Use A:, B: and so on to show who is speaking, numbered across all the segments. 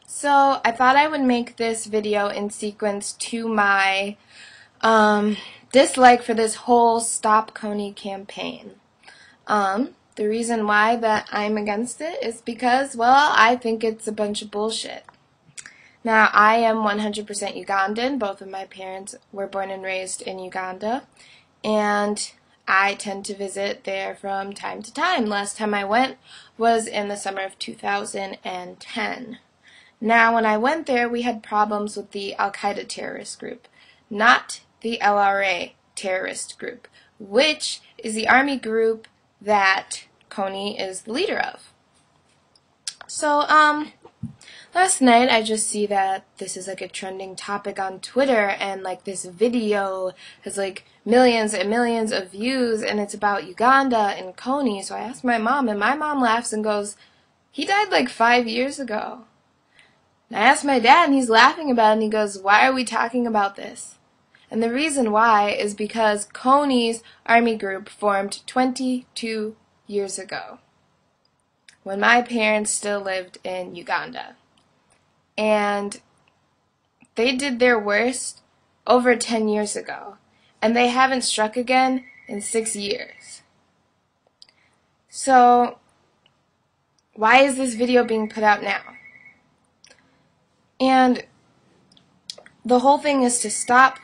A: So I thought I would make this video in sequence to my dislike for this whole Stop KONY campaign. The reason why that I'm against it is because, well, I think it's a bunch of bullshit. Now, I am 100% Ugandan. Both of my parents were born and raised in Uganda, and I tend to visit there from time to time. Last time I went was in the summer of 2010. Now, when I went there, we had problems with the Al-Qaeda terrorist group, not the LRA terrorist group, which is the army group that KONY is the leader of. So, last night I just see that this is like a trending topic on Twitter, and like this video has like millions and millions of views, and it's about Uganda and KONY. So I asked my mom, and my mom laughs and goes, "He died like 5 years ago." And I asked my dad, and he's laughing about it, and he goes, "Why are we talking about this?" And the reason why is because KONY's army group formed 22 years ago, when my parents still lived in Uganda. And they did their worst over 10 years ago, and they haven't struck again in 6 years. So, why is this video being put out now? And the whole thing is to stop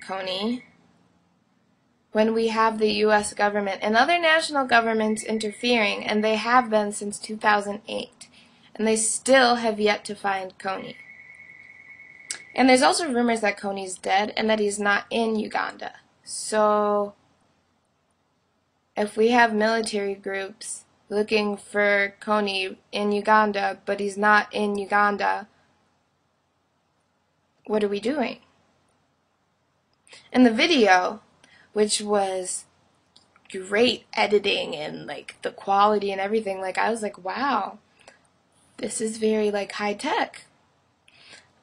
A: KONY when we have the U.S. government and other national governments interfering, and they have been since 2008, and they still have yet to find KONY. And there's also rumors that KONY's dead and that he's not in Uganda. So if we have military groups looking for KONY in Uganda, but he's not in Uganda, what are we doing? And the video, which was great editing and like the quality and everything, like I was like, wow, this is very like high tech.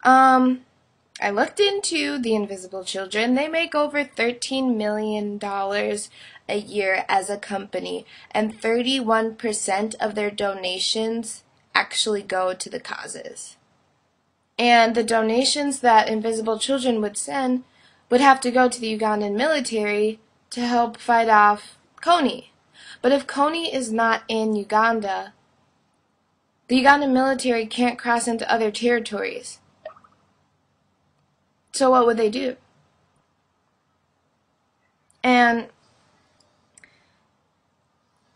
A: I looked into the Invisible Children. They make over $13 million a year as a company, and 31% of their donations actually go to the causes. And the donations that Invisible Children would send would have to go to the Ugandan military to help fight off KONY. But if KONY is not in Uganda, the Ugandan military can't cross into other territories. So what would they do? And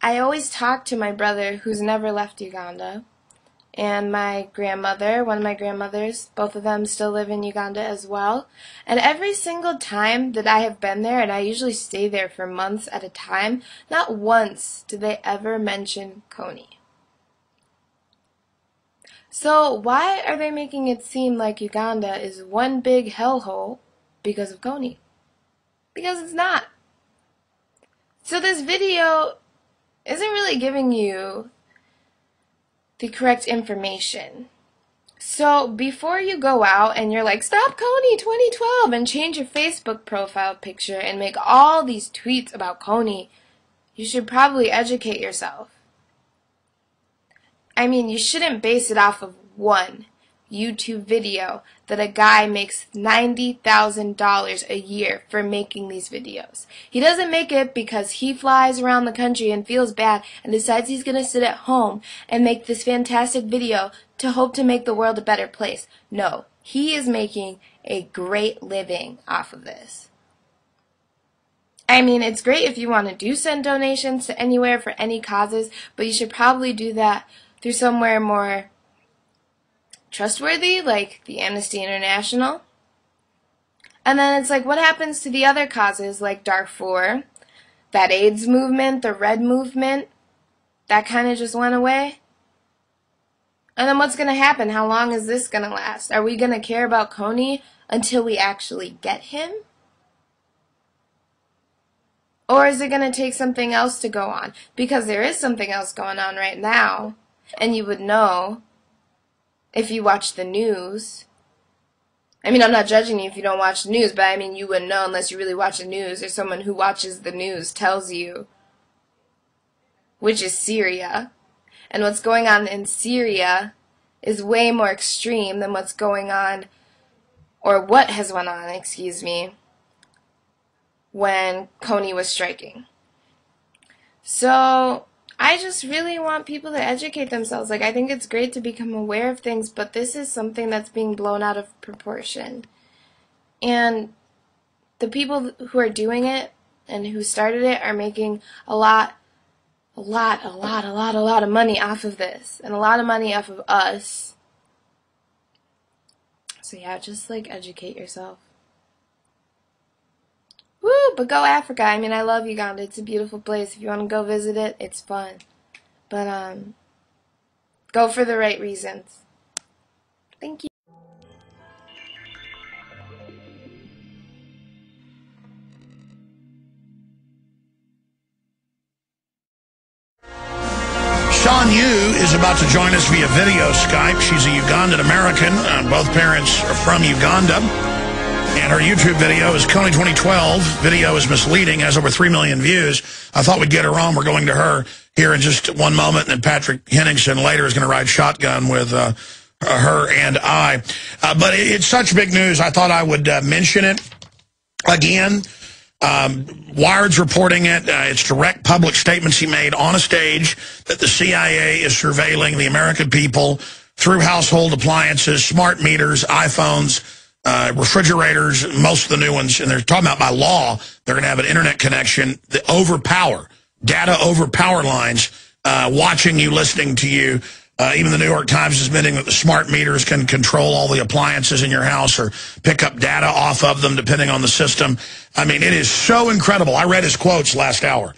A: I always talk to my brother, who's never left Uganda, and my grandmother, one of my grandmothers, both of them still live in Uganda as well. And every single time that I have been there, and I usually stay there for months at a time, not once did they ever mention KONY. So why are they making it seem like Uganda is one big hellhole because of KONY? Because it's not. So this video isn't really giving you the correct information. So before you go out and you're like, "Stop KONY 2012," and change your Facebook profile picture and make all these tweets about KONY, you should probably educate yourself. I mean, you shouldn't base it off of one YouTube video that a guy makes $90,000 a year for making these videos. He doesn't make it because he flies around the country and feels bad and decides he's going to sit at home and make this fantastic video to hope to make the world a better place. No, he is making a great living off of this. I mean, it's great if you want to send donations to anywhere for any causes, but you should probably do that through somewhere more trustworthy, like the Amnesty International. And then it's like, what happens to the other causes like Darfur, that AIDS movement, the Red movement, that kind of just went away? And then what's going to happen? How long is this going to last? Are we going to care about KONY until we actually get him? Or is it going to take something else to go on? Because there is something else going on right now, and you would know if you watch the news. I mean, I'm not judging you if you don't watch the news, but I mean, you wouldn't know unless you really watch the news, or someone who watches the news tells you, which is Syria. And what's going on in Syria is way more extreme than what's going on, or what has went on, excuse me, when KONY was striking. So I just really want people to educate themselves. Like, I think it's great to become aware of things, but this is something that's being blown out of proportion. And the people who are doing it and who started it are making a lot of money off of this, and a lot of money off of us. So yeah, just like educate yourself. Woo, but go Africa. I mean, I love Uganda. It's a beautiful place. If you want to go visit it, it's fun. But go for the right reasons. Thank you.
B: Sean Yu is about to join us via video Skype. She's a Ugandan American. Both parents are from Uganda. And her YouTube video is KONY 2012. Video is misleading, has over 3 million views. I thought we'd get her on. We're going to her here in just one moment. And then Patrick Henningsen later is going to ride shotgun with her and I. But it's such big news, I thought I would mention it again. Wired's reporting it. It's direct public statements he made on a stage that the CIA is surveilling the American people through household appliances, smart meters, iPhones, refrigerators, most of the new ones. And they're talking about by law, they're going to have an internet connection, data over power lines, watching you, listening to you. Even the New York Times is admitting that the smart meters can control all the appliances in your house or pick up data off of them depending on the system. I mean, it is so incredible. I read his quotes last hour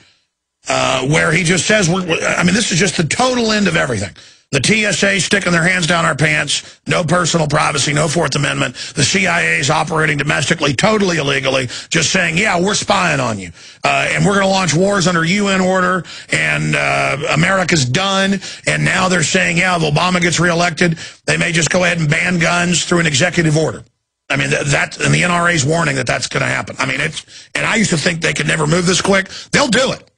B: where he just says, I mean, this is just the total end of everything. The TSA sticking their hands down our pants, no personal privacy, no Fourth Amendment. The CIA is operating domestically, totally illegally, just saying, yeah, we're spying on you. And we're going to launch wars under UN order, and America's done. And now they're saying, yeah, if Obama gets reelected, they may just go ahead and ban guns through an executive order. I mean, and the NRA's warning that that's going to happen. I mean, and I used to think they could never move this quick. They'll do it.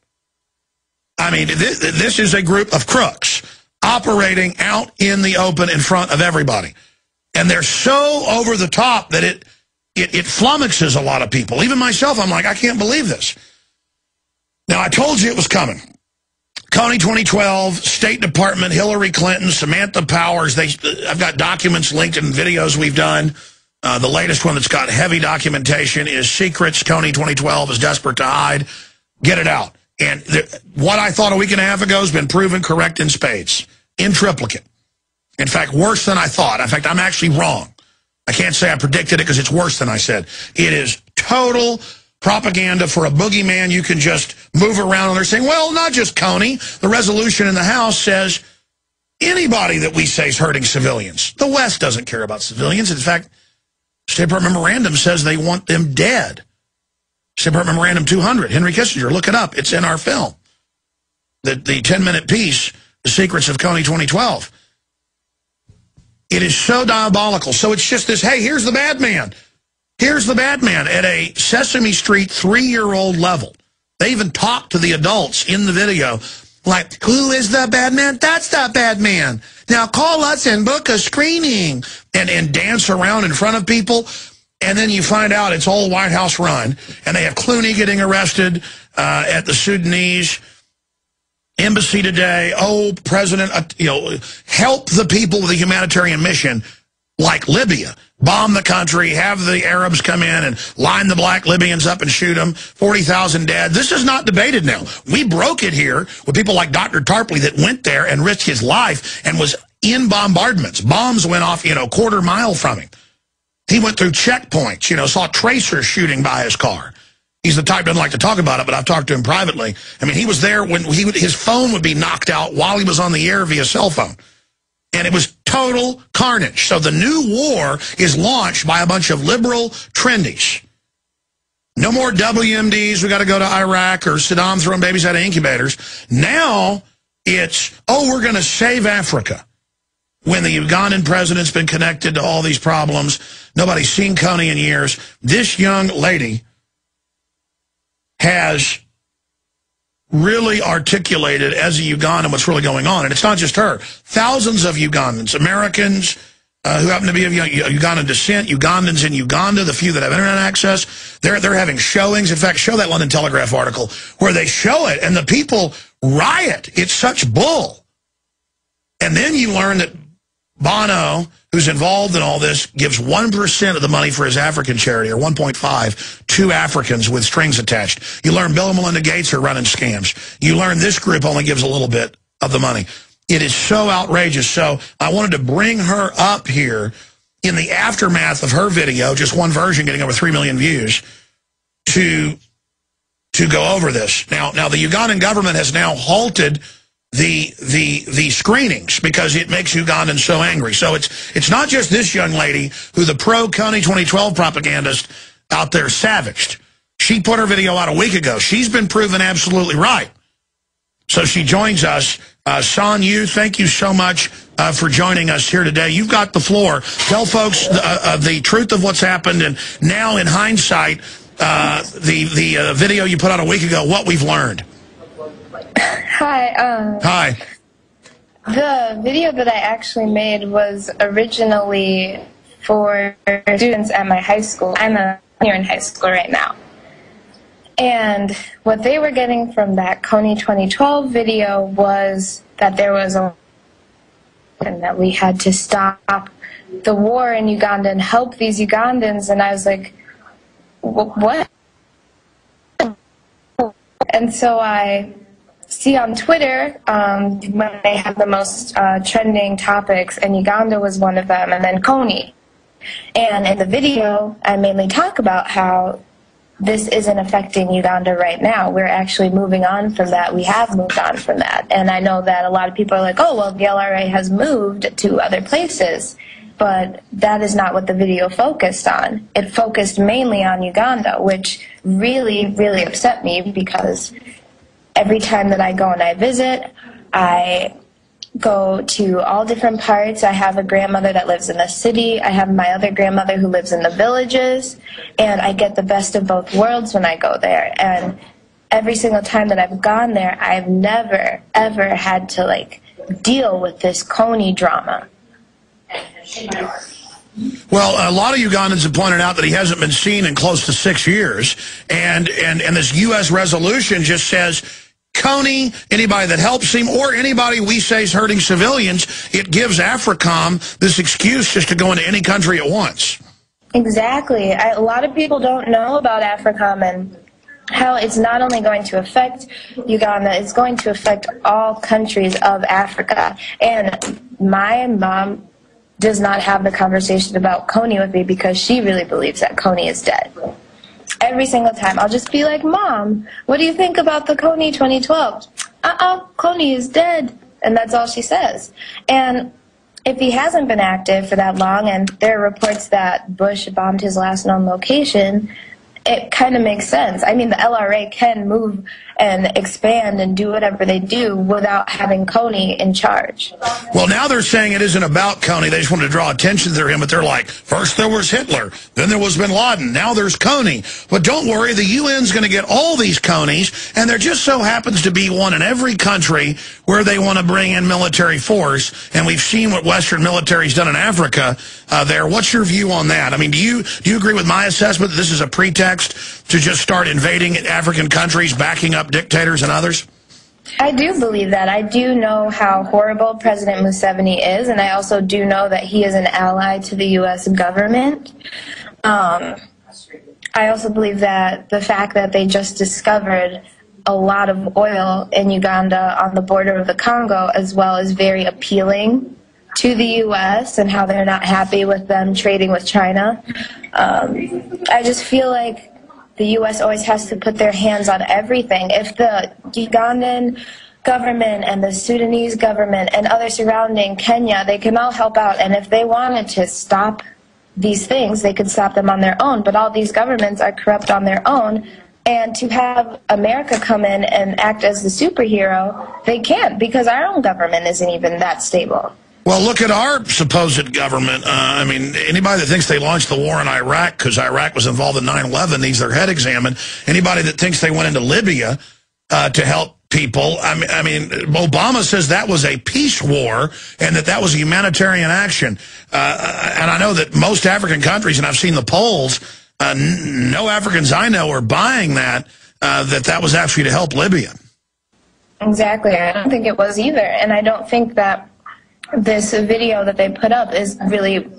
B: I mean, this is a group of crooks operating out in the open in front of everybody. And they're so over the top that it flummoxes a lot of people. Even myself, I'm like, I can't believe this. Now, I told you it was coming. KONY 2012, State Department, Hillary Clinton, Samantha Powers. I've got documents linked in videos we've done. The latest one that's got heavy documentation is Secrets. KONY 2012 is desperate to hide. Get it out. And what I thought a week and a half ago has been proven correct in spades, in triplicate. In fact, worse than I thought. In fact, I'm actually wrong. I can't say I predicted it because it's worse than I said. It is total propaganda for a boogeyman you can just move around. And they're saying, well, not just KONY. The resolution in the House says anybody that we say is hurting civilians. The West doesn't care about civilians. In fact, State Department Memorandum says they want them dead. State Department Memorandum 200, Henry Kissinger, look it up. It's in our film. The 10-minute piece, The Secrets of KONY 2012. It is so diabolical. So it's just this, hey, here's the bad man. Here's the bad man at a Sesame Street 3-year-old level. They even talk to the adults in the video like, who is the bad man? That's the bad man. Now call us and book a screening. And dance around in front of people. And then you find out it's all White House run. And they have Clooney getting arrested at the Sudanese embassy today. Oh, President, help the people with a humanitarian mission like Libya. Bomb the country, have the Arabs come in and line the black Libyans up and shoot them. 40,000 dead. This is not debated now. We broke it here with people like Dr. Tarpley that went there and risked his life and was in bombardments. Bombs went off, quarter mile from him. He went through checkpoints, saw tracers shooting by his car. He's the type that doesn't like to talk about it, but I've talked to him privately. I mean, he was there when his phone would be knocked out while he was on the air via cell phone. And it was total carnage. So the new war is launched by a bunch of liberal trendies. No more WMDs, we got to go to Iraq, or Saddam throwing babies out of incubators. Now it's, we're going to save Africa. When the Ugandan president's been connected to all these problems, nobody's seen KONY in years. This young lady has really articulated as a Ugandan what's really going on. And it's not just her. Thousands of Ugandans, Americans who happen to be of Ugandan descent, Ugandans in Uganda, the few that have internet access, they're having showings. In fact, show that London Telegraph article where they show it, and the people riot. It's such bull. And then you learn that Bono, who's involved in all this, gives 1% of the money for his African charity, or 1.5, to Africans with strings attached. You learn Bill and Melinda Gates are running scams. You learn this group only gives a little bit of the money. It is so outrageous. So I wanted to bring her up here in the aftermath of her video, just one version getting over 3 million views, to go over this. Now the Ugandan government has now halted the screenings because it makes Ugandans so angry. So it's not just this young lady who the pro-KONY 2012 propagandist out there savaged. She put her video out a week ago. She's been proven absolutely right. So she joins us. Son Yu, thank you so much for joining us here today. You've got the floor. Tell folks the truth of what's happened, and now in hindsight, the video you put out a week ago, what we've learned.
A: Hi.
B: Hi.
A: The video that I actually made was originally for students at my high school. I'm a senior in high school right now. And what they were getting from that KONY 2012 video was that there was and that we had to stop the war in Uganda and help these Ugandans. And I was like, what? And so I see on Twitter when they have the most trending topics, and Uganda was one of them, and then KONY. And in the video, I mainly talk about how this isn't affecting Uganda right now. We're actually moving on from that. We have moved on from that. And I know that a lot of people are like, oh, well, the LRA has moved to other places. But that is not what the video focused on. It focused mainly on Uganda, which really, really upset me because every time that I go and I visit, I go to all different parts. I have a grandmother that lives in the city. I have my other grandmother who lives in the villages. And I get the best of both worlds when I go there. And every single time that I've gone there, I've never, ever had to, like, deal with this KONY drama.
B: Well, a lot of Ugandans have pointed out that he hasn't been seen in close to 6 years. And this U.S. resolution just says, KONY, anybody that helps him, or anybody we say is hurting civilians, it gives AFRICOM this excuse just to go into any country at once.
A: Exactly. A lot of people don't know about AFRICOM and how it's not only going to affect Uganda, it's going to affect all countries of Africa. And my mom does not have the conversation about KONY with me because she really believes that KONY is dead. Every single time, I'll just be like, Mom, what do you think about the KONY 2012? KONY is dead. And that's all she says. And if he hasn't been active for that long, and there are reports that Bush bombed his last known location, it kind of makes sense. I mean, the LRA can move and expand and do whatever they do without having KONY in charge.
B: Well, now they're saying it isn't about KONY. They just wanted to draw attention to him, but they're like, first there was Hitler, then there was bin Laden, now there's KONY. But don't worry, the UN's going to get all these KONYs, and there just so happens to be one in every country where they want to bring in military force, and we've seen what Western military's done in Africa there. What's your view on that? I mean, do you agree with my assessment that this is a pretext to just start invading African countries, backing up dictators and others?
A: I do believe that. I do know how horrible President Museveni is, and I also do know that he is an ally to the U.S. government. I also believe that the fact that they just discovered a lot of oil in Uganda on the border of the Congo as well is very appealing to the U.S. and how they're not happy with them trading with China. I just feel like the U.S. always has to put their hands on everything. If the Ugandan government and the Sudanese government and other surrounding Kenya, they can all help out. And if they wanted to stop these things, they could stop them on their own. But all these governments are corrupt on their own. And to have America come in and act as the superhero, they can't, because our own government isn't even that stable.
B: Well, look at our supposed government. I mean, anybody that thinks they launched the war in Iraq because Iraq was involved in 9/11 needs their head examined. Anybody that thinks they went into Libya to help people. I mean, Obama says that was a peace war and that was a humanitarian action. And I know that most African countries, and I've seen the polls, no Africans I know are buying that, that was actually to help Libya.
A: Exactly. I don't think it was either. And I don't think that this video that they put up is really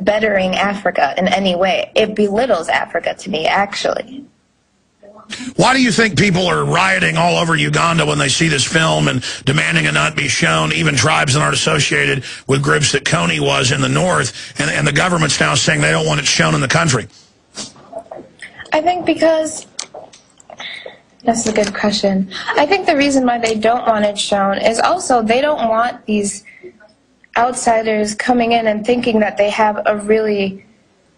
A: bettering Africa in any way. It belittles Africa to me, actually.
B: Why do you think people are rioting all over Uganda when they see this film and demanding it not be shown, even tribes that aren't associated with groups that KONY was in the north, and the government's now saying they don't want it shown in the country?
A: I think because... That's a good question. I think the reason why they don't want it shown is also they don't want these outsiders coming in and thinking that they have a really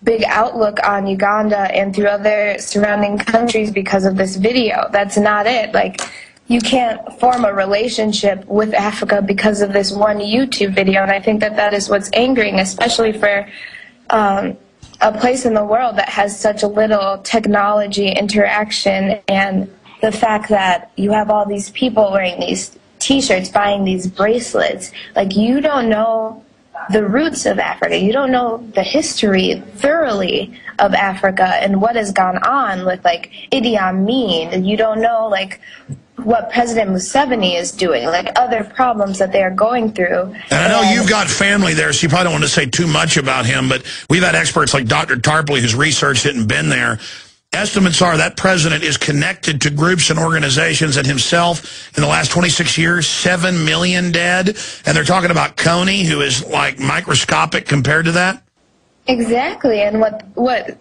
A: big outlook on Uganda and through other surrounding countries because of this video. That's not it. Like, you can't form a relationship with Africa because of this one YouTube video, and I think that is what's angering, especially for a place in the world that has such a little technology interaction, and the fact that you have all these people wearing these T-shirts, buying these bracelets. Like, you don't know the roots of Africa. You don't know the history thoroughly of Africa and what has gone on with, like, Idi Amin. You don't know, like, what President Museveni is doing, like other problems that they are going through.
B: And I know you've got family there, so you probably don't want to say too much about him, but we've had experts like Dr. Tarpley who's researched it and been there. Estimates are that president is connected to groups and organizations, and himself, in the last 26 years, 7 million dead. And they're talking about KONY, who is, like, microscopic compared to that.
A: Exactly. And what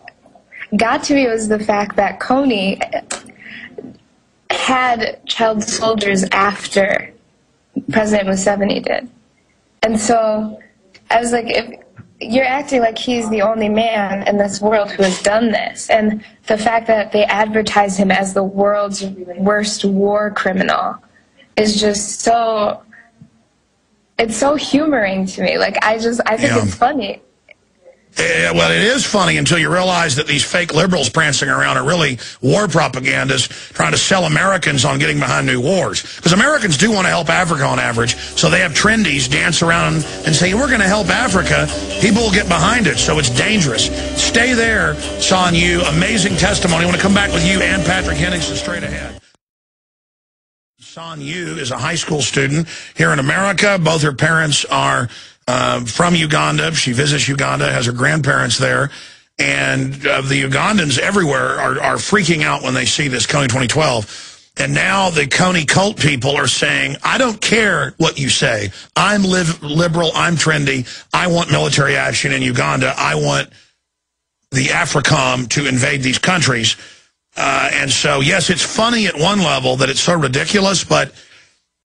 A: got to me was the fact that KONY had child soldiers after President Museveni did. And so I was like, if you're acting like he's the only man in this world who has done this. And the fact that they advertise him as the world's worst war criminal is just so, it's so humoring to me. Like, I think it's funny.
B: Well, it is funny until you realize that these fake liberals prancing around are really war propagandists trying to sell Americans on getting behind new wars. Because Americans do want to help Africa on average, so they have trendies dance around and say, we're going to help Africa. People will get behind it, so it's dangerous. Stay there, Son Yu. Amazing testimony. I want to come back with you and Patrick Henningsen straight ahead. Son Yu is a high school student here in America. Both her parents are from Uganda. She visits Uganda, has her grandparents there. And the Ugandans everywhere are freaking out when they see this KONY 2012. And now the KONY cult people are saying, I don't care what you say. I'm liberal. I'm trendy. I want military action in Uganda. I want the AFRICOM to invade these countries. And so, yes, it's funny at one level that it's so ridiculous, but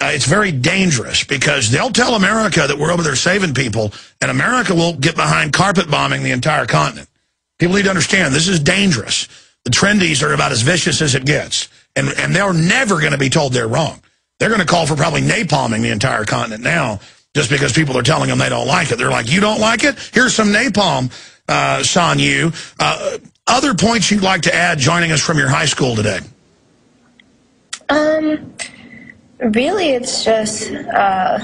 B: it's very dangerous because they'll tell America that we're over there saving people, and America will get behind carpet bombing the entire continent. People need to understand this is dangerous. The trendies are about as vicious as it gets, and they're never going to be told they're wrong. They're going to call for probably napalming the entire continent now just because people are telling them they don't like it. They're like, you don't like it? Here's some napalm, Son Yu. Other points you'd like to add joining us from your high school today?
A: Really, it's just, I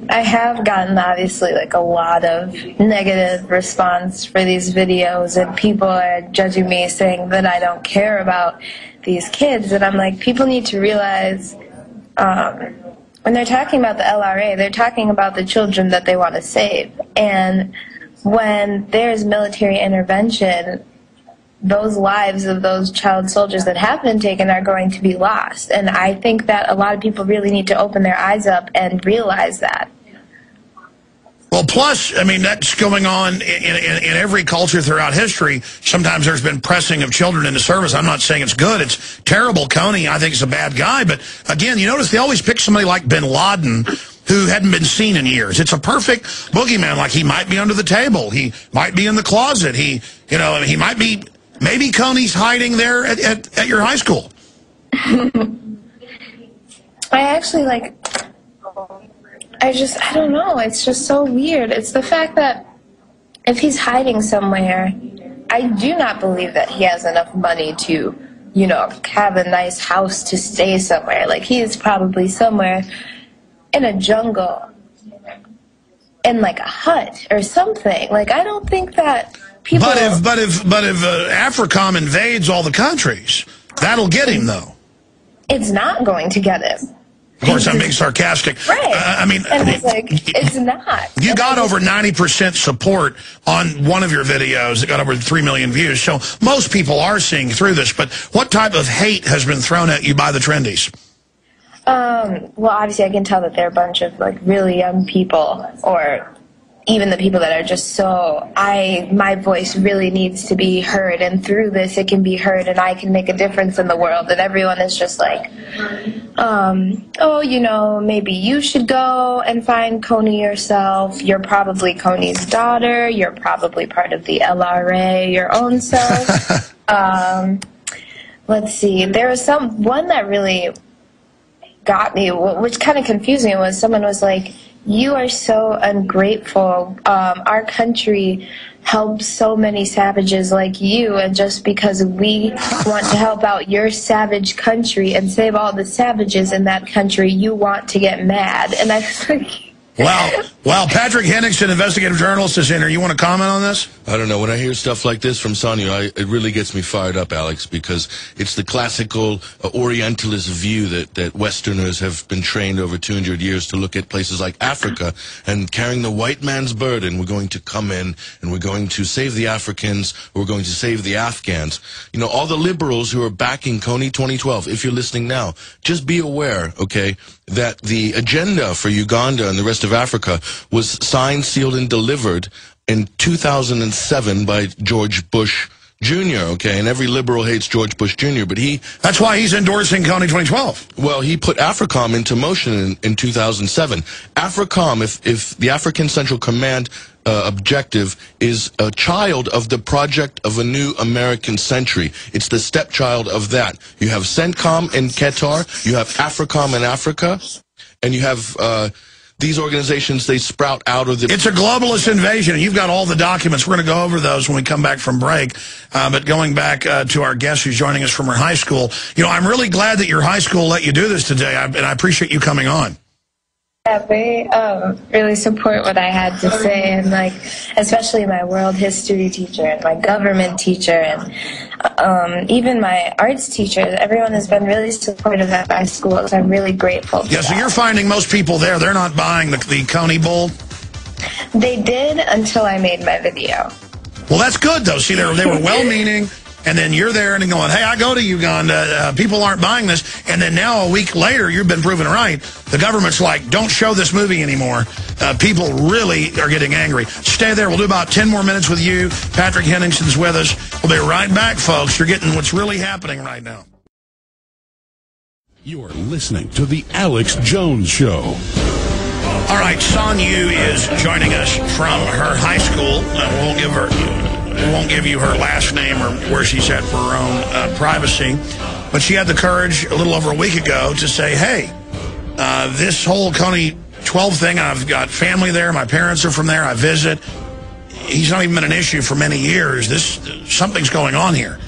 A: have gotten, obviously, like, a lot of negative response for these videos, and people are judging me, saying that I don't care about these kids, and I'm like, people need to realize, when they're talking about the LRA, they're talking about the children that they want to save, and when there's military intervention, those lives of those child soldiers that have been taken are going to be lost. And I think that a lot of people really need to open their eyes up and realize that.
B: Well, plus, I mean, that's going on in every culture throughout history. Sometimes there's been pressing of children into service. I'm not saying it's good. It's terrible. KONY, I think, is a bad guy. But, again, you notice they always pick somebody like bin Laden who hadn't been seen in years. It's a perfect boogeyman. Like, he might be under the table. He might be in the closet. He might be... Maybe KONY's hiding there at your high school.
A: I actually, like, I don't know. It's just so weird. It's the fact that if he's hiding somewhere, I do not believe that he has enough money to you know, have a nice house to stay somewhere. Like, he is probably somewhere in a jungle, in like a hut or something. Like, I don't think that people...
B: But if AFRICOM invades all the countries, that'll get him, though.
A: It's not going to get him.
B: Of course, I'm being sarcastic.
A: Right.
B: I mean,
A: and it's like, it's not.
B: You got over 90% support on one of your videos that got over 3 million views. So most people are seeing through this. But what type of hate has been thrown at you by the trendies?
A: Well, obviously, I can tell that they're a bunch of like really young people, or even the people that are just so, my voice really needs to be heard, and through this it can be heard, and I can make a difference in the world. And everyone is just like, oh, you know, maybe you should go and find KONY yourself. You're probably KONY's daughter. You're probably part of the LRA your own self. Let's see. There was one that really got me, which kind of confused me, was someone was like, you are so ungrateful. Our country helps so many savages like you, and just because we want to help out your savage country and save all the savages in that country, you want to get mad. And I was like...
B: Wow, Patrick Henningsen, investigative journalist, is in here. You want to comment on this?
C: I don't know. When I hear stuff like this from Sonia, it really gets me fired up, Alex, because it's the classical Orientalist view that Westerners have been trained over 200 years to look at places like Africa and carrying the white man's burden. We're going to come in and we're going to save the Africans, we're going to save the Afghans. You know, all the liberals who are backing KONY 2012, if you're listening now, just be aware, okay, that the agenda for Uganda and the rest of Africa was signed, sealed, and delivered in 2007 by George Bush Jr., okay? And every liberal hates George Bush Jr., but
B: that's why he's endorsing KONY 2012.
C: Well, he put AFRICOM into motion in 2007. AFRICOM, if the African Central Command objective, is a child of the project of a new American century. It's the stepchild of that. You have CENTCOM in Qatar, you have AFRICOM in Africa, and you have... these organizations, they sprout out of the...
B: It's a globalist invasion, and you've got all the documents. We're going to go over those when we come back from break. But going back to our guest who's joining us from her high school, you know, I'm really glad that your high school let you do this today, and I appreciate you coming on.
A: Yeah, they really support what I had to say, and like, especially my world history teacher and my government teacher and even my arts teachers. Everyone has been really supportive at my school, so I'm really grateful for
B: Yeah, so
A: that.
B: you're finding most people there, they're not buying the KONY bull?
A: They did until I made my video.
B: Well, that's good, though. See, they were well-meaning, and then you're there and going, hey, I go to Uganda, people aren't buying this, and then now a week later, you've been proven right. The government's like, don't show this movie anymore. People really are getting angry. Stay there. We'll do about 10 more minutes with you. Patrick Henningsen's with us. We'll be right back, folks. You're getting what's really happening right now.
D: You're listening to The Alex Jones Show.
B: All right, Sonyu is joining us from her high school. We won't give you her last name or where she's at for her own privacy. But she had the courage a little over a week ago to say, hey, this whole KONY 12 thing, I've got family there. My parents are from there. I visit. He's not even been an issue for many years. Something's going on here.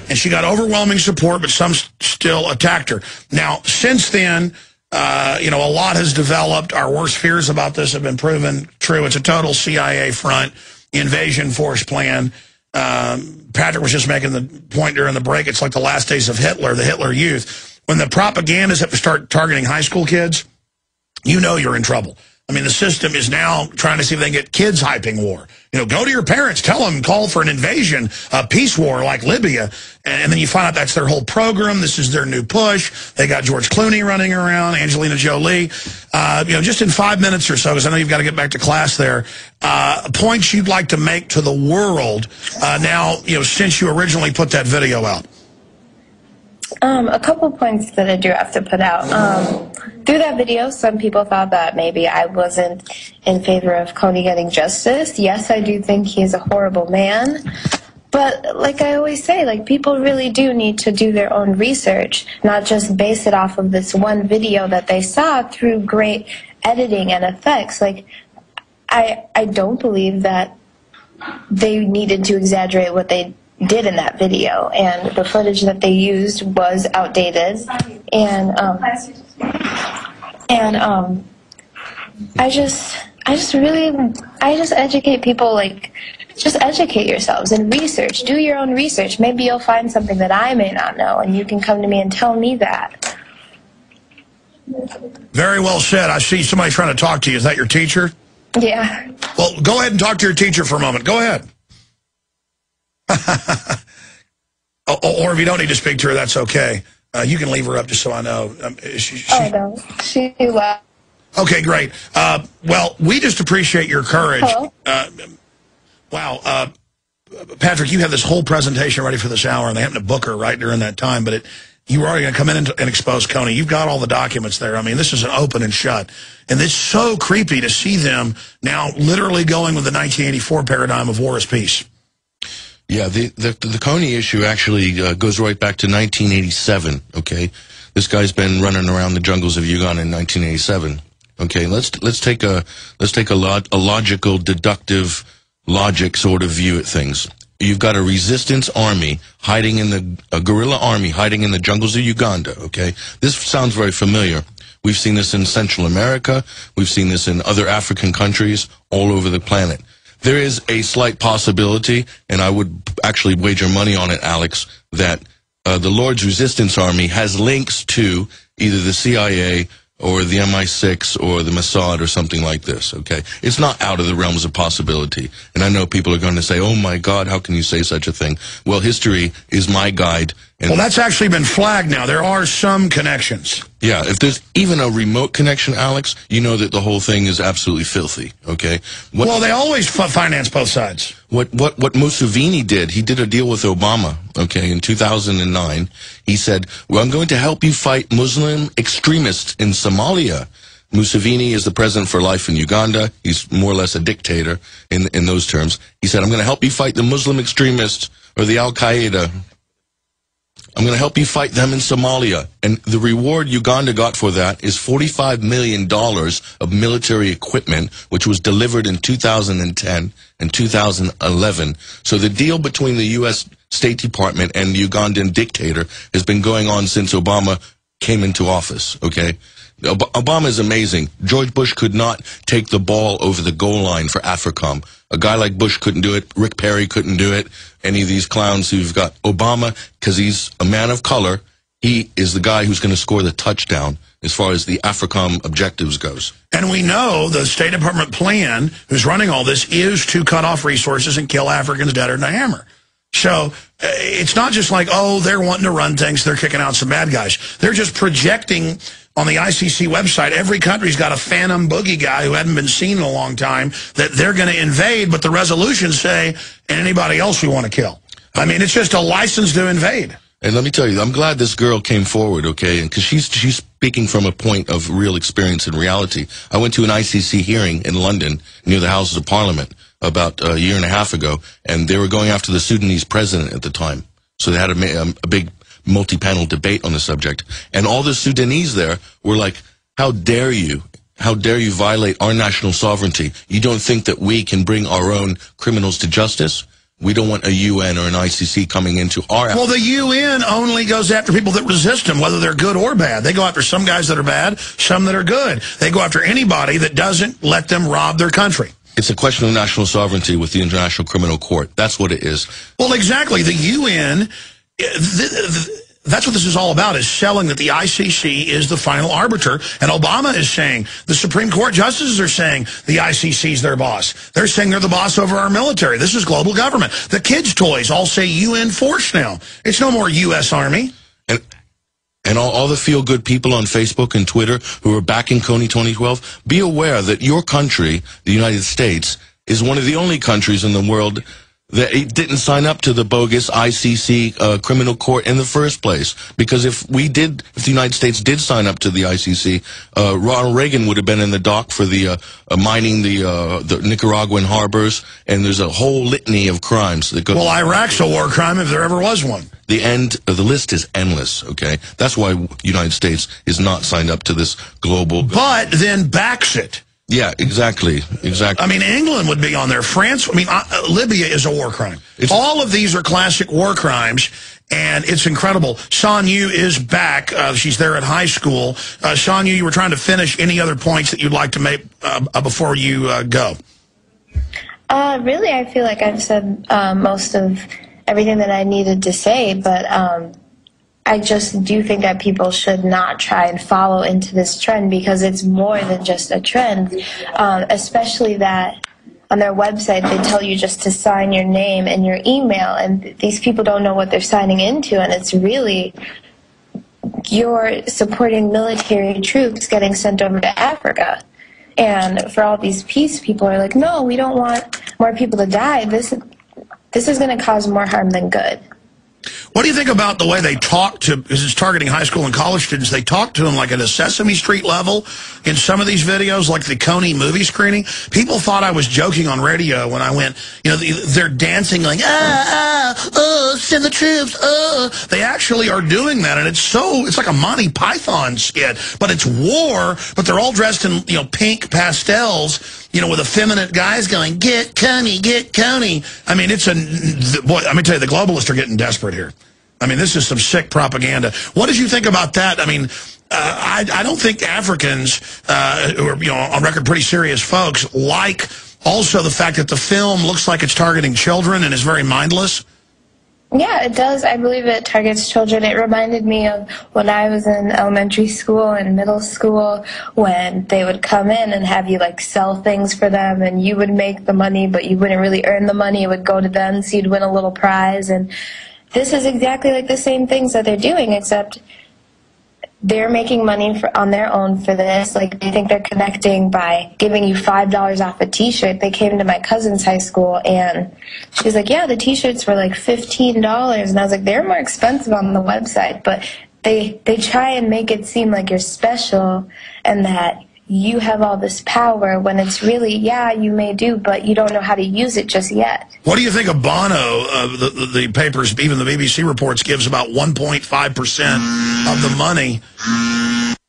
B: And she got overwhelming support, but some still attacked her. Now, since then, you know, a lot has developed. Our worst fears about this have been proven true. It's a total CIA front, invasion force plan. Patrick was just making the point during the break. It's like the last days of Hitler, the Hitler Youth. When the propagandists have to start targeting high school kids, you know you're in trouble. I mean, the system is now trying to see if they can get kids hyping war. You know, go to your parents, tell them, call for an invasion, a peace war like Libya. And then you find out that's their whole program. This is their new push. They got George Clooney running around, Angelina Jolie. You know, just in 5 minutes or so, because I know you've got to get back to class there, points you'd like to make to the world now, you know, since you originally put that video out.
A: A couple points that I do have to put out. Through that video, some people thought that maybe I wasn't in favor of KONY getting justice. Yes, I do think he's a horrible man. But like I always say, like, people really do need to do their own research, not just base it off of this one video that they saw through great editing and effects. Like, I don't believe that they needed to exaggerate what they did in that video, and the footage that they used was outdated, and I just educate people, like, just educate yourselves and research. Do your own research. Maybe you'll find something that I may not know, and you can come to me and tell me that.
B: Very well said. I see somebody trying to talk to you. Is that your teacher?
A: Yeah.
B: Well, go ahead and talk to your teacher for a moment. Go ahead. Or if you don't need to speak to her, that's okay. You can leave her up just so I know.
A: Oh, no. She left.
B: Okay, great. Well, we just appreciate your courage.
A: Hello?
B: Wow. Patrick, you have this whole presentation ready for this hour, and they happened to book her right during that time, but you were already going to come in and expose KONY. You've got all the documents there. I mean, this is an open and shut. And it's so creepy to see them now literally going with the 1984 paradigm of war is peace.
C: Yeah, the KONY issue actually goes right back to 1987, okay? This guy's been running around the jungles of Uganda in 1987. Okay, let's take a logical, deductive, logic sort of view at things. You've got a resistance army hiding in a guerrilla army hiding in the jungles of Uganda, okay? This sounds very familiar. We've seen this in Central America. We've seen this in other African countries all over the planet. There is a slight possibility, and I would actually wager money on it, Alex, that the Lord's Resistance Army has links to either the CIA or the MI6 or the Mossad or something like this, okay? It's not out of the realms of possibility. And I know people are going to say, oh, my God, how can you say such a thing? Well, history is my guide. And well,
B: that's actually been flagged now. There are some connections.
C: Yeah, if there's even a remote connection, Alex, you know that the whole thing is absolutely filthy, okay?
B: Well, they always finance both sides.
C: What Museveni did, he did a deal with Obama, okay, in 2009. He said, well, I'm going to help you fight Muslim extremists in Somalia. Museveni is the president for life in Uganda. He's more or less a dictator in those terms. He said, I'm going to help you fight the Muslim extremists or the Al-Qaeda. I'm going to help you fight them in Somalia. And the reward Uganda got for that is $45 million of military equipment, which was delivered in 2010 and 2011. So the deal between the U.S. State Department and the Ugandan dictator has been going on since Obama came into office, okay? Obama is amazing. George Bush could not take the ball over the goal line for AFRICOM. A guy like Bush couldn't do it. Rick Perry couldn't do it. Any of these clowns who've got Obama, because he's a man of color, he is the guy who's going to score the touchdown as far as the AFRICOM objectives goes.
B: And we know the State Department plan, who's running all this, is to cut off resources and kill Africans deader than a hammer. So it's not just like, oh, they're wanting to run things, they're kicking out some bad guys. They're just projecting on the ICC website, every country's got a phantom boogie guy who hadn't been seen in a long time that they're going to invade, but the resolutions say, and anybody else we want to kill. I mean, it's just a license to invade.
C: And let me tell you, I'm glad this girl came forward, okay, because she's speaking from a point of real experience and reality. I went to an ICC hearing in London near the Houses of Parliament about a year and a half ago, and they were going after the Sudanese president at the time. So they had a big multi-panel debate on the subject. And all the Sudanese there were like, how dare you? How dare you violate our national sovereignty? You don't think that we can bring our own criminals to justice? We don't want a UN or an ICC coming into our...
B: Well, the UN only goes after people that resist them, whether they're good or bad. They go after some guys that are bad, some that are good. They go after anybody that doesn't let them rob their country.
C: It's a question of national sovereignty with the International Criminal Court. That's what it is.
B: Well, exactly. The UN... That's what this is all about, is selling that the ICC is the final arbiter. And Obama is saying, the Supreme Court justices are saying the ICC is their boss. They're saying they're the boss over our military. This is global government. The kids' toys all say UN force now. It's no more U.S. Army.
C: And all the feel-good people on Facebook and Twitter who are backing KONY 2012, be aware that your country, the United States, is one of the only countries in the world that it didn't sign up to the bogus ICC criminal court in the first place. Because if the United States did sign up to the ICC, Ronald Reagan would have been in the dock for the mining the Nicaraguan harbors, and there's a whole litany of crimes that go.
B: Well, Iraq's a war crime if there ever was one.
C: The list is endless, okay? That's why the United States is not signed up to this global...
B: But then backs it.
C: Yeah, exactly.
B: I mean, England would be on there. France, I mean, Libya is a war crime. All of these are classic war crimes, and it's incredible. Sonyu is back. She's there at high school. Sonyu, you were trying to finish any other points that you'd like to make before you go?
A: Really, I feel like I've said most of everything that I needed to say, but I just do think that people should not try and follow into this trend because it's more than just a trend, especially that on their website they tell you just to sign your name and your email, and these people don't know what they're signing into, and it's really you're supporting military troops getting sent over to Africa. And for all these peace people are like, no, we don't want more people to die. This is going to cause more harm than good.
B: What do you think about the way they talk to, because it's targeting high school and college students, they talk to them like at a Sesame Street level in some of these videos, like the KONY movie screening? People thought I was joking on radio when I went, you know, they're dancing like, send the troops, They actually are doing that, and it's like a Monty Python skit, but it's war, but they're all dressed in, you know, pink pastels, you know, with effeminate guys going, get KONY, get KONY. I mean, boy, let me tell you, the globalists are getting desperate here. I mean, this is some sick propaganda. What did you think about that? I mean, I don't think Africans, who are, you know, on record pretty serious folks, like also the fact that the film looks like it's targeting children and is very mindless.
A: Yeah, it does. I believe it targets children. It reminded me of when I was in elementary school and middle school when they would come in and have you, like, sell things for them, and you would make the money, but you wouldn't really earn the money. It would go to them, so you'd win a little prize. And this is exactly like the same things that they're doing, except they're making money on their own for this. Like, they think they're connecting by giving you $5 off a T-shirt. They came to my cousin's high school, and she's like, yeah, the T-shirts were like $15. And I was like, they're more expensive on the website. But they try and make it seem like you're special and that you have all this power when it's really, yeah, you may do, but you don't know how to use it just yet.
B: What do you think of Bono? The papers, even the BBC reports, gives about 1.5% of the money.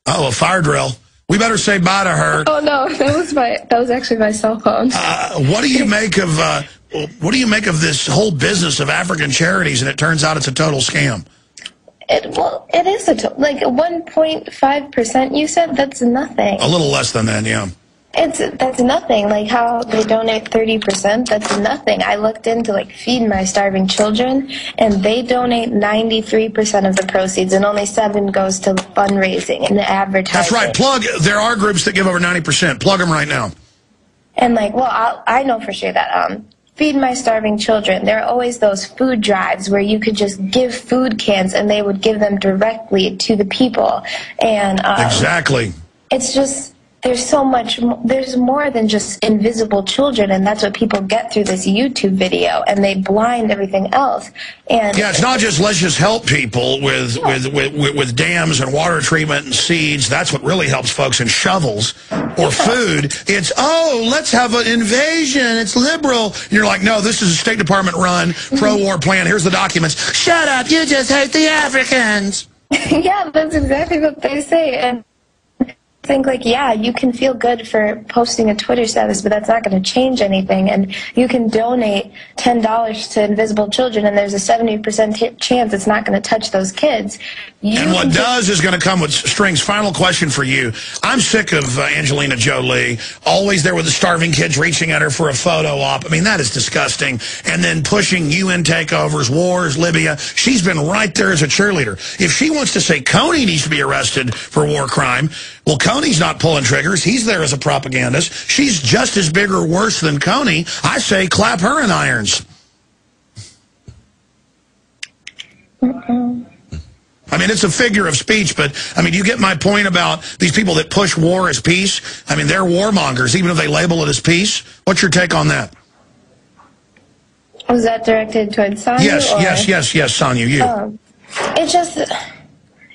B: Oh, a fire drill. We better say bye to her.
A: Oh no, that was actually my cell phone.
B: What do you make of this whole business of African charities, and it turns out it's a total scam?
A: It is like 1.5%. You said that's nothing.
B: A little less than that, yeah.
A: That's nothing. Like how they donate 30%. That's nothing. I looked into like Feed My Starving Children, and they donate 93% of the proceeds, and only 7% goes to fundraising and advertising.
B: That's right. Plug. There are groups that give over 90%. Plug them right now.
A: And like, well, I know for sure that Feed My Starving Children, there are always those food drives where you could just give food cans and they would give them directly to the people. And
B: exactly.
A: It's just, there's so much, there's more than just invisible children, and that's what people get through this YouTube video, and they blind everything else. And
B: yeah, it's not just let's just help people with dams and water treatment and seeds. That's what really helps folks, and shovels or food. It's, oh, let's have an invasion. It's liberal. And you're like, no, this is a State Department run pro-war plan. Here's the documents. Shut up. You just hate the Africans.
A: Yeah, that's exactly what they say. And think like, yeah, you can feel good for posting a Twitter status, but that's not going to change anything. And you can donate $10 to Invisible Children, and there's a 70% chance it's not going to touch those kids.
B: And what does is going to come with strings. Final question for you. I'm sick of Angelina Jolie, always there with the starving kids reaching at her for a photo op. I mean, that is disgusting. And then pushing UN takeovers, wars, Libya. She's been right there as a cheerleader. If she wants to say KONY needs to be arrested for war crime, well, KONY's not pulling triggers. He's there as a propagandist. She's just as big or worse than KONY. I say clap her in irons. I mean, it's a figure of speech, but, I mean, you get my point about these people that push war as peace? I mean, they're warmongers, even if they label it as peace. What's your take on that?
A: Was that directed towards Sonyu?
B: Yes, Sonyu, you.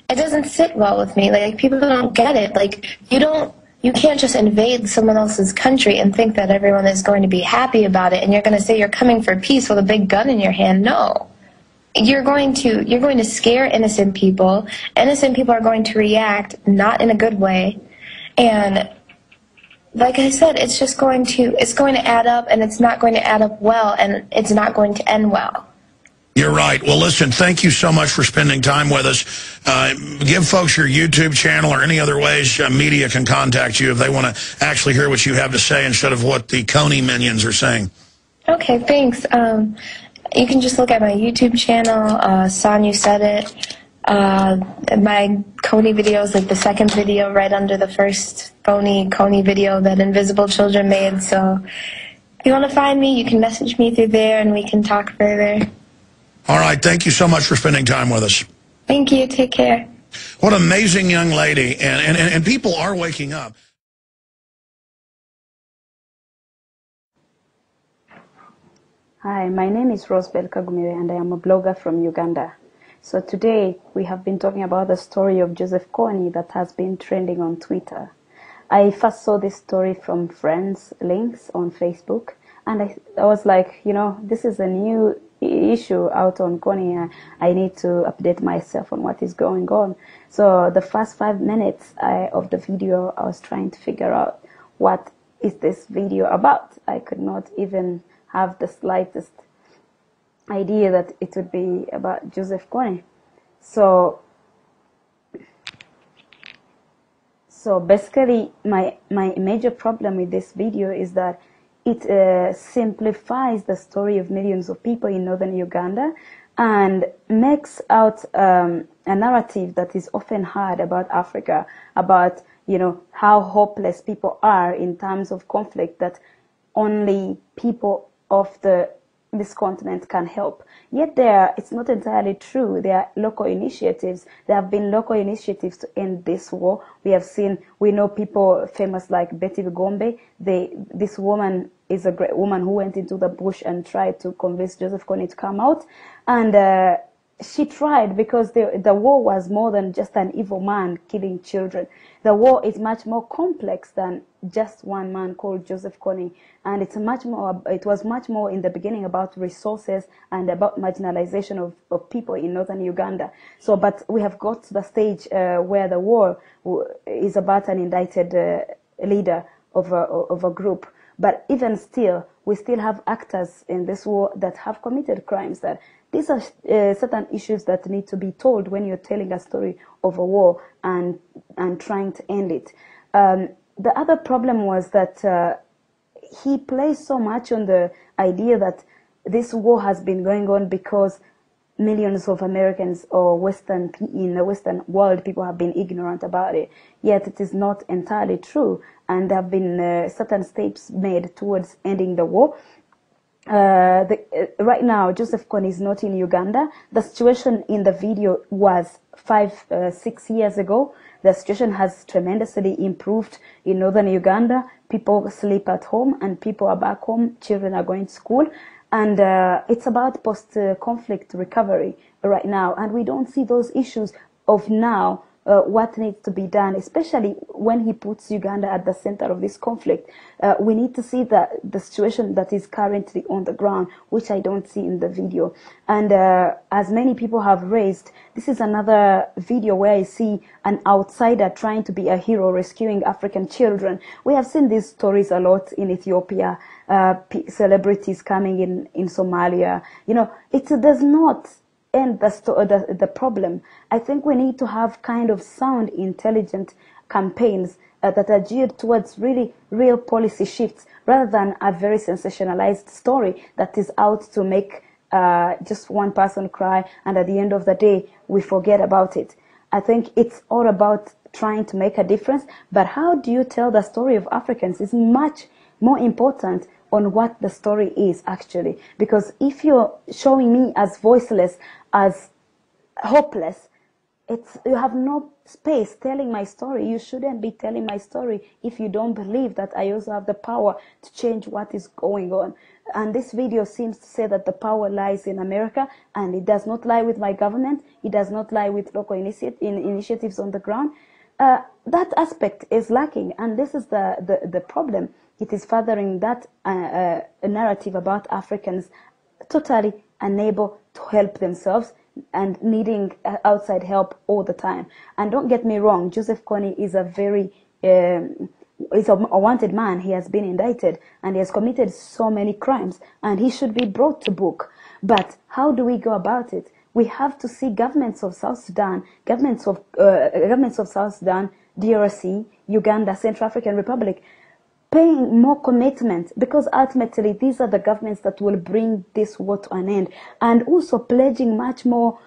A: It doesn't sit well with me. Like, people don't get it. Like, you can't just invade someone else's country and think that everyone is going to be happy about it, and you're going to say you're coming for peace with a big gun in your hand. No. You're going to scare innocent people. Innocent people are going to react not in a good way. And like I said, it's just going to add up, and it's not going to add up well, and it's not going to end well.
B: You're right. Well, listen, thank you so much for spending time with us. Give folks your YouTube channel or any other ways media can contact you if they want to actually hear what you have to say instead of what the KONY minions are saying.
A: Okay, thanks. You can just look at my YouTube channel, Son, You Said It. My KONY video is like the second video right under the first phony KONY video that Invisible Children made. So if you want to find me, you can message me through there and we can talk further.
B: All right. Thank you so much for spending time with us.
A: Thank you. Take care.
B: What an amazing young lady. And people are waking up.
E: Hi, my name is Rosebel Kagumire and I am a blogger from Uganda. So today we have been talking about the story of Joseph KONY that has been trending on Twitter. I first saw this story from friends' links on Facebook, and I was like, you know, this is a new issue out on KONY. I need to update myself on what is going on. So the first 5 minutes of the video, I was trying to figure out what is this video about. I could not even have the slightest idea that it would be about Joseph KONY. So basically my major problem with this video is that it simplifies the story of millions of people in northern Uganda and makes out a narrative that is often heard about Africa, about, you know, how hopeless people are in terms of conflict, that only people of this continent can help. Yet it's not entirely true. There are local initiatives. There have been local initiatives to end this war. We know people famous like Betty Bigombe. This woman is a great woman who went into the bush and tried to convince Joseph KONY to come out. And she tried, because the war was more than just an evil man killing children. The war is much more complex than just one man called Joseph KONY, and it was much more in the beginning about resources and about marginalization of people in northern Uganda. So, but we have got to the stage where the war is about an indicted leader of a group. But even still, we still have actors in this war that have committed crimes. That these are certain issues that need to be told when you're telling a story of a war and trying to end it. The other problem was that he plays so much on the idea that this war has been going on because millions of Americans or in the Western world, people have been ignorant about it. Yet it is not entirely true, and there have been certain steps made towards ending the war. Right now, Joseph KONY is not in Uganda. The situation in the video was 6 years ago. The situation has tremendously improved in northern Uganda. People sleep at home and people are back home. Children are going to school. And it's about post-conflict recovery right now. And we don't see those issues of now, what needs to be done, especially when he puts Uganda at the center of this conflict. We need to see the situation that is currently on the ground, which I don't see in the video. And as many people have raised, this is another video where I see an outsider trying to be a hero, rescuing African children. We have seen these stories a lot in Ethiopia, celebrities coming in Somalia. You know, it does not end the problem. I think we need to have kind of sound, intelligent campaigns that are geared towards really real policy shifts, rather than a very sensationalized story that is out to make just one person cry, and at the end of the day we forget about it. I think it's all about trying to make a difference, but how do you tell the story of Africans is much more important on what the story is actually. Because if you're showing me as voiceless, as hopeless, you have no space telling my story. You shouldn't be telling my story if you don't believe that I also have the power to change what is going on. And this video seems to say that the power lies in America, and it does not lie with my government. It does not lie with local initiatives on the ground. That aspect is lacking, and this is the problem. It is furthering that narrative about Africans totally unable to help themselves and needing outside help all the time. And don't get me wrong, Joseph KONY is a very is a wanted man. He has been indicted and he has committed so many crimes, and he should be brought to book. But how do we go about it? We have to see governments of South Sudan, governments of South Sudan, DRC, Uganda, Central African Republic, paying more commitment, because ultimately these are the governments that will bring this war to an end, and also pledging much more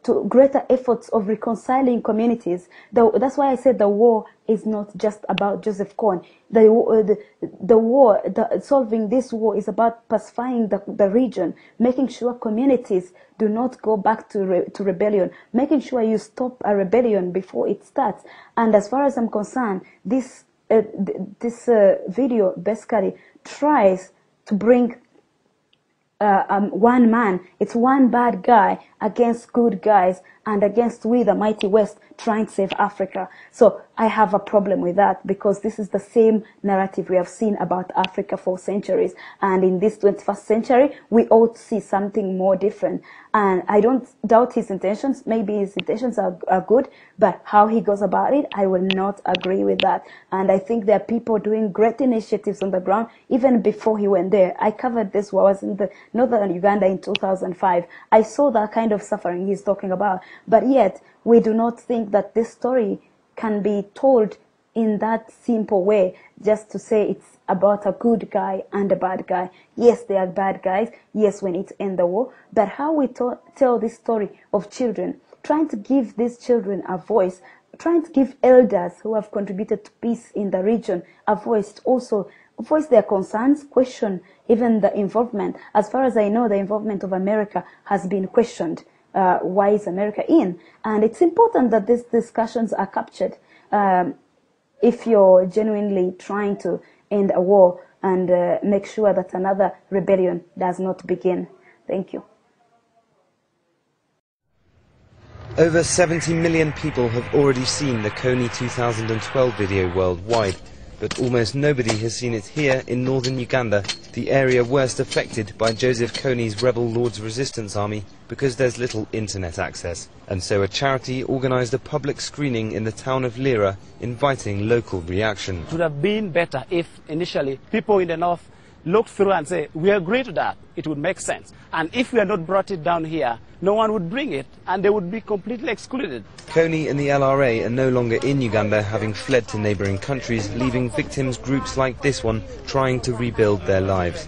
E: to greater efforts of reconciling communities. That's why I said the war is not just about Joseph Kony. Solving this war is about pacifying the region, making sure communities do not go back to rebellion, making sure you stop a rebellion before it starts. And as far as I'm concerned, this video basically tries to bring one man. It's one bad guy against good guys and against we, the mighty West, trying to save Africa. So I have a problem with that, because this is the same narrative we have seen about Africa for centuries. And in this 21st century, we ought to see something more different. And I don't doubt his intentions. Maybe his intentions are good, but how he goes about it, I will not agree with that. And I think there are people doing great initiatives on the ground, even before he went there. I covered this while I was in the northern Uganda in 2005. I saw that kind of suffering he's talking about. But yet, we do not think that this story can be told in that simple way, just to say it's about a good guy and a bad guy. Yes, they are bad guys. Yes, we need to end the war. But how we tell this story of children, trying to give these children a voice, trying to give elders who have contributed to peace in the region a voice to also voice their concerns, question even the involvement. As far as I know, the involvement of America has been questioned. Why is America in? And it's important that these discussions are captured if you're genuinely trying to end a war and make sure that another rebellion does not begin. Thank you.
F: Over 70 million people have already seen the KONY 2012 video worldwide, but almost nobody has seen it here in northern Uganda, the area worst affected by Joseph Kony's rebel Lord's Resistance Army, because there's little internet access. And so a charity organised a public screening in the town of Lira, inviting local reaction.
G: It would have been better if initially people in the north looked through and say, we agree to that, it would make sense. And if we had not brought it down here, no one would bring it, and they would be completely excluded.
F: KONY and the LRA are no longer in Uganda, having fled to neighbouring countries, leaving victims groups like this one trying to rebuild their lives.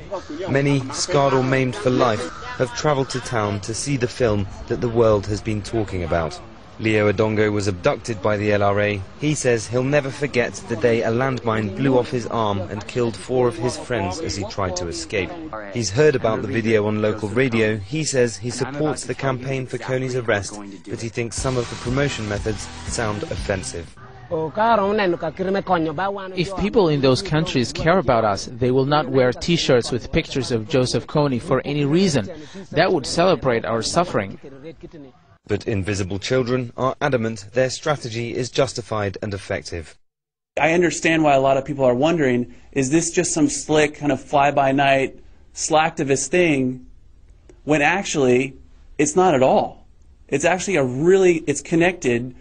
F: Many, scarred or maimed for life, have travelled to town to see the film that the world has been talking about. Leo Odongo was abducted by the LRA. He says he'll never forget the day a landmine blew off his arm and killed 4 of his friends as he tried to escape. He's heard about the video on local radio. He says he supports the campaign for Kony's arrest, but he thinks some of the promotion methods sound offensive.
H: If people in those countries care about us, they will not wear T-shirts with pictures of Joseph Kony for any reason. That would celebrate our suffering.
F: But Invisible Children are adamant their strategy is justified and effective.
I: I understand why a lot of people are wondering, is this just some slick kind of fly-by-night slacktivist thing, when actually it's not at all. It's actually it's connected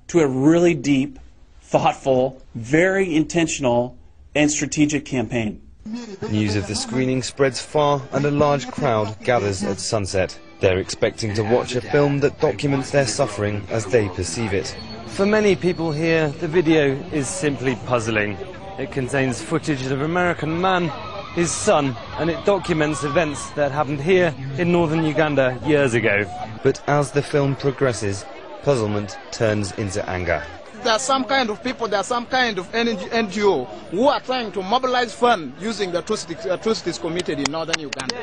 I: to a really deep, thoughtful, very intentional and strategic campaign.
F: News of the screening spreads far and a large crowd gathers at sunset. They're expecting to watch a film that documents their suffering as they perceive it. For many people here, the video is simply puzzling. It contains footage of an American man, his son, and it documents events that happened here in northern Uganda years ago. But as the film progresses, puzzlement turns into anger.
J: There are some kind of people, there are some kind of NGO who are trying to mobilize funds using the atrocities committed in northern Uganda.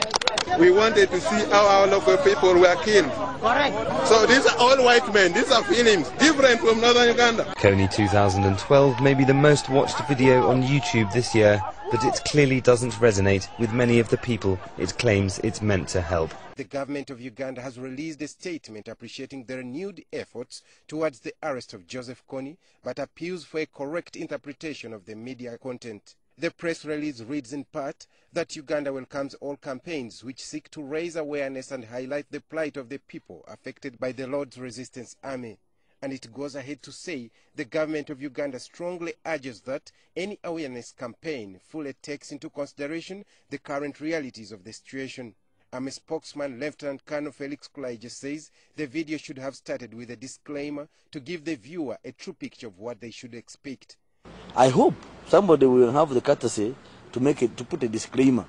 K: We wanted to see how our local people were killed.
J: Correct.
K: So these are all white men. These are feelings different from northern Uganda.
F: KONY 2012 may be the most watched video on YouTube this year, but it clearly doesn't resonate with many of the people it claims it's meant to help.
L: The government of Uganda has released a statement appreciating the renewed efforts towards the arrest of Joseph Kony, but appeals for a correct interpretation of the media content. The press release reads in part that Uganda welcomes all campaigns which seek to raise awareness and highlight the plight of the people affected by the Lord's Resistance Army. And it goes ahead to say the government of Uganda strongly urges that any awareness campaign fully takes into consideration the current realities of the situation. Army spokesman Lieutenant Colonel Felix Kulaije says the video should have started with a disclaimer to give the viewer a true picture of what they should expect.
M: I hope somebody will have the courtesy to put a disclaimer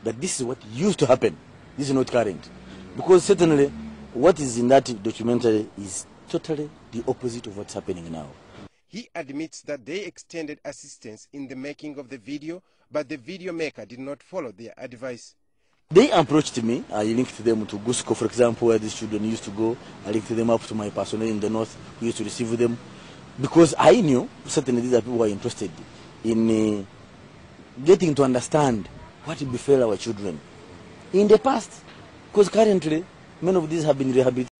M: that this is what used to happen. This is not current. Because certainly what is in that documentary is totally the opposite of what's happening now.
L: He admits that they extended assistance in the making of the video, but the video maker did not follow their advice.
M: They approached me. I linked them to Gusco, for example, where these children used to go. I linked them up to my personnel in the north who used to receive them. Because I knew certainly these are people who are interested in getting to understand what befell our children in the past. Because currently, many of these have been rehabilitated.